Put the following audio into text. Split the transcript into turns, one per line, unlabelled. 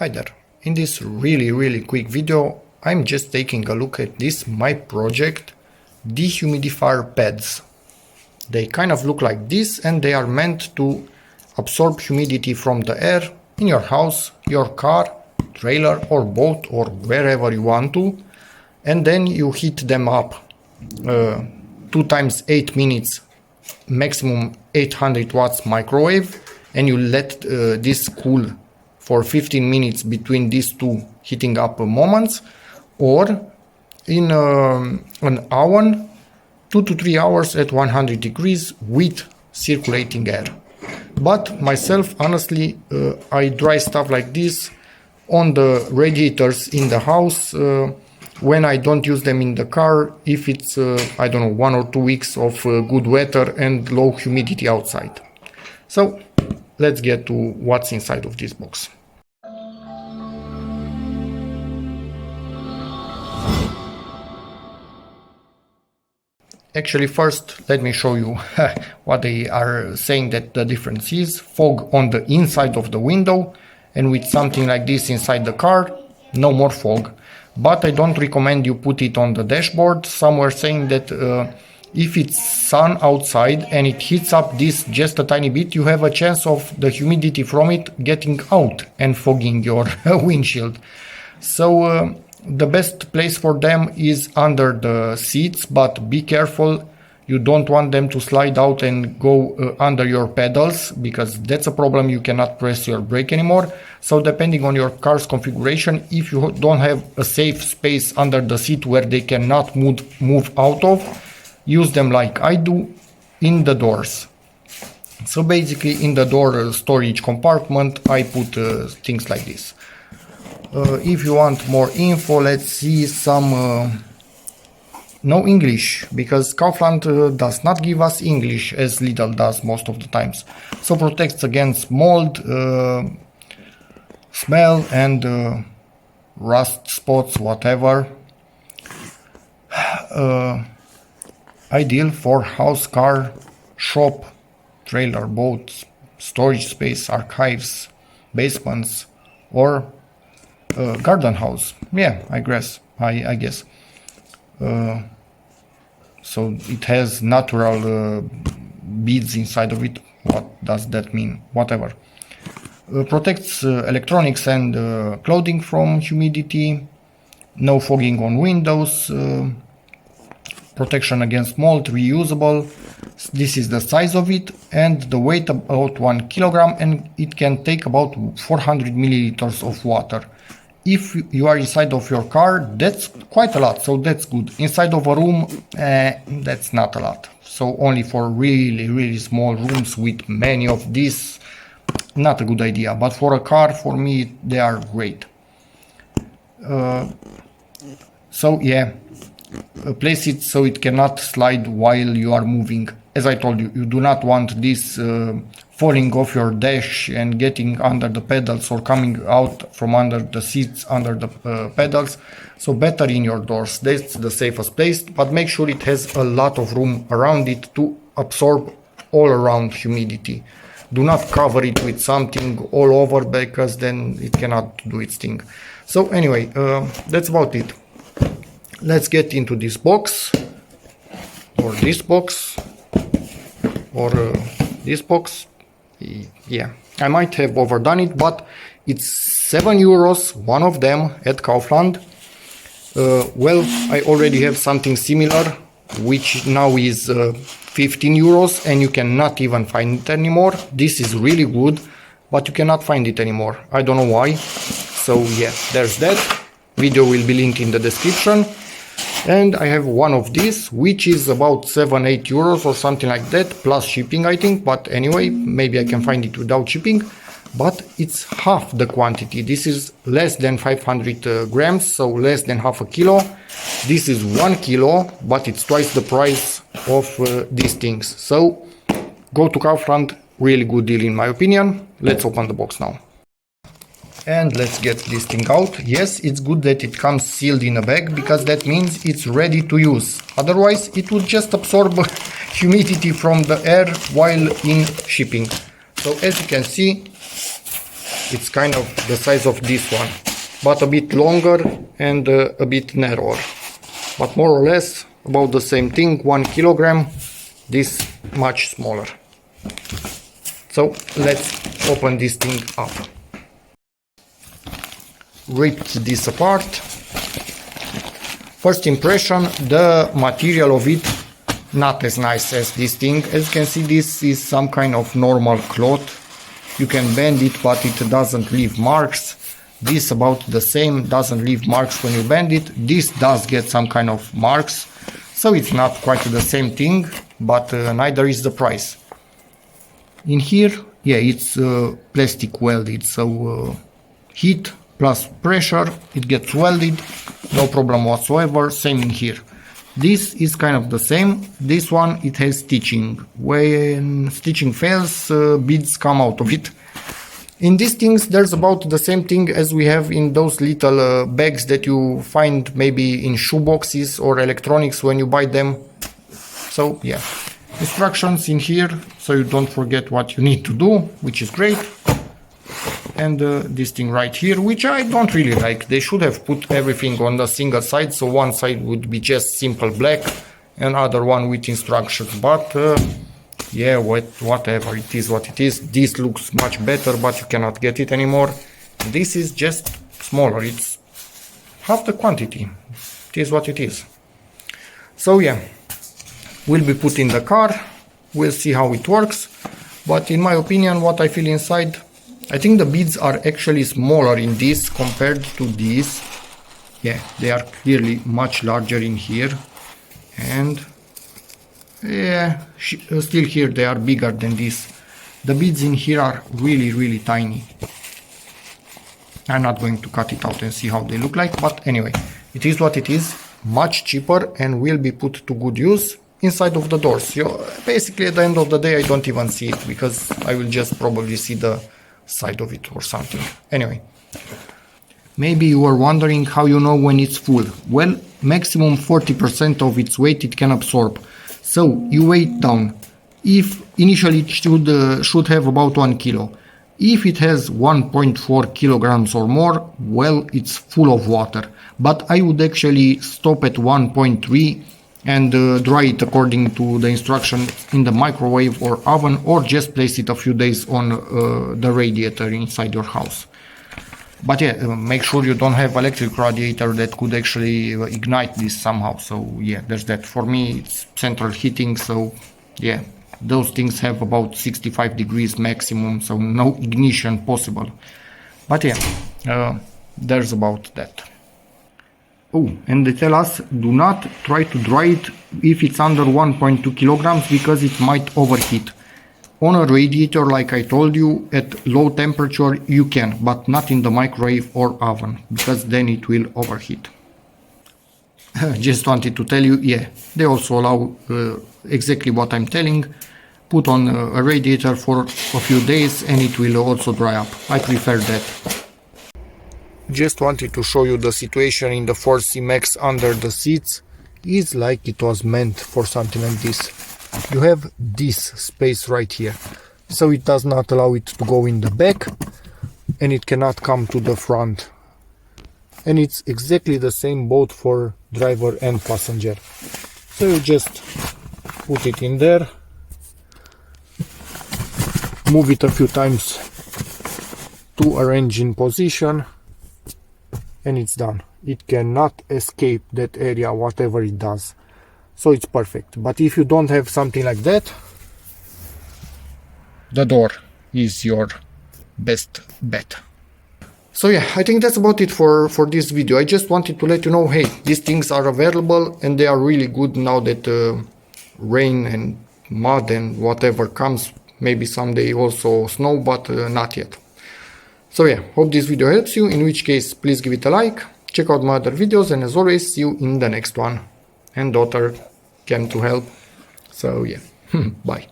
Hi there. In this really quick video, I'm just taking a look at this my project dehumidifier pads. They kind of look like this and they are meant to absorb humidity from the air in your house, your car, trailer or boat or wherever you want to, and then you heat them up 2 times 8 minutes, maximum 800 watts microwave, and you let this cool for 15 minutes between these two heating up moments, or in an oven 2 to 3 hours at 100 degrees with circulating air. But myself, honestly, I dry stuff like this on the radiators in the house when I don't use them in the car, if it's I don't know, 1 or 2 weeks of good weather and low humidity outside. So let's get to what's inside of this box. Actually, first let me show you what they are saying that the difference is. Fog on the inside of the window, and with something like this inside the car, no more fog. But I don't recommend you put it on the dashboard. Some were saying that if it's sun outside and it heats up this just a tiny bit, you have a chance of the humidity from it getting out and fogging your windshield. So the best place for them is under the seats, but be careful. You don't want them to slide out and go under your pedals, because that's a problem. You cannot press your brake anymore. So depending on your car's configuration, if you don't have a safe space under the seat where they cannot move out of, use them like I do in the doors. So basically in the door storage compartment I put things like this. If you want more info, let's see some no English, because Kaufland does not give us English as Lidl does most of the times. So protects against mold, smell and rust spots, whatever. Ideal for house, car, shop, trailer, boat, storage space, archives, basements, or garden house. Yeah, I guess. So it has natural beads inside of it. What does that mean? Whatever. Protects electronics and clothing from humidity. No fogging on windows. Protection against mold, reusable. This is the size of it, and the weight about 1 kilogram, and it can take about 400 milliliters of water. If you are inside of your car, that's quite a lot, so that's good. Inside of a room, that's not a lot. So only for really small rooms with many of these, not a good idea. But for a car, for me, they are great. So yeah, place it so it cannot slide while you are moving. As I told you, you do not want this falling off your dash and getting under the pedals, or coming out from under the seats under the pedals. So better in your doors. That's the safest place, but make sure it has a lot of room around it to absorb all around humidity. Do not cover it with something all over, because then it cannot do its thing. So anyway, that's about it. Let's get into this box, or this box, or this box. Yeah, I might have overdone it, but it's 7 euros, one of them at Kaufland. Well, I already have something similar, which now is 15 euros, and you cannot even find it anymore. This is really good, but you cannot find it anymore. I don't know why. So yeah, there's that. Video will be linked in the description. And I have one of these, which is about 7-8 euros or something like that, plus shipping, I think. But anyway, maybe I can find it without shipping. But it's half the quantity. This is less than 500 grams, so less than half a kilo. This is 1 kilo, but it's twice the price of these things. So go to Kaufland, really good deal in my opinion. Let's open the box now. And let's get this thing out. Yes, it's good that it comes sealed in a bag, because that means it's ready to use. Otherwise, it would just absorb humidity from the air while in shipping. So as you can see, It's kind of the size of this one, but a bit longer and a bit narrower, but more or less about the same thing, 1 kilogram, this much smaller. So let's open this thing up. Ripped this apart. First impression, the material of it not as nice as this thing. As you can see, this is some kind of normal cloth. You can bend it, but it doesn't leave marks. This about the same, doesn't leave marks when you bend it. This does get some kind of marks, so it's not quite the same thing, but neither is the price. In here, yeah, it's plastic welded, so heat plus pressure, it gets welded, no problem whatsoever. Same in here. This is kind of the same. This one, it has stitching. When stitching fails, beads come out of it. In these things, there's about the same thing as we have in those little bags that you find maybe in shoe boxes or electronics when you buy them. So yeah, instructions in here, so you don't forget what you need to do, which is great. And this thing right here, which I don't really like. They should have put everything on the single side, so one side would be just simple black and other one with instructions, but yeah, whatever, it is what it is. This looks much better, but you cannot get it anymore. This is just smaller, it's half the quantity. It is what it is. So yeah, will be put in the car, we'll see how it works, but in my opinion, what I feel inside, I think the beads are actually smaller in this compared to this. Yeah, they are clearly much larger in here, and yeah, still here they are bigger than this. The beads in here are really tiny. I'm not going to cut it out and see how they look like, but anyway, it is what it is. Much cheaper and will be put to good use inside of the doors. Basically at the end of the day I don't even see it, because I will just probably see the side of it or something. Anyway, maybe you are wondering how you know when it's full. Well, maximum 40% of its weight it can absorb. So you weigh it down. If initially it should have about 1 kilo. If it has 1.4 kilograms or more, well, it's full of water. But I would actually stop at 1.3 and dry it according to the instruction in the microwave or oven, or just place it a few days on the radiator inside your house. But yeah, make sure you don't have electric radiator that could actually ignite this somehow. So yeah, there's that. For me, it's central heating, so yeah, those things have about 65 degrees maximum, so no ignition possible. But yeah, there's about that. Oh, and they tell us, do not try to dry it if it's under 1.2 kilograms because it might overheat. On a radiator, like I told you, at low temperature you can, but not in the microwave or oven, because then it will overheat. Just wanted to tell you, yeah, they also allow exactly what I'm telling. Put on a radiator for a few days and it will also dry up. I prefer that. Just wanted to show you the situation in the 4C Max under the seats. It's like it was meant for something like this. You have this space right here, so it does not allow it to go in the back and it cannot come to the front. And it's exactly the same both for driver and passenger. So you just put it in there, move it a few times to arrange in position, and it's done. It cannot escape that area, whatever it does. So it's perfect. But if you don't have something like that, the door is your best bet. So yeah, I think that's about it for this video. I just wanted to let you know, hey, these things are available and they are really good now that rain and mud and whatever comes. Maybe someday also snow, but not yet. So yeah, hope this video helps you, in which case please give it a like, check out my other videos, and as always, see you in the next one. And daughter came to help, so yeah, bye.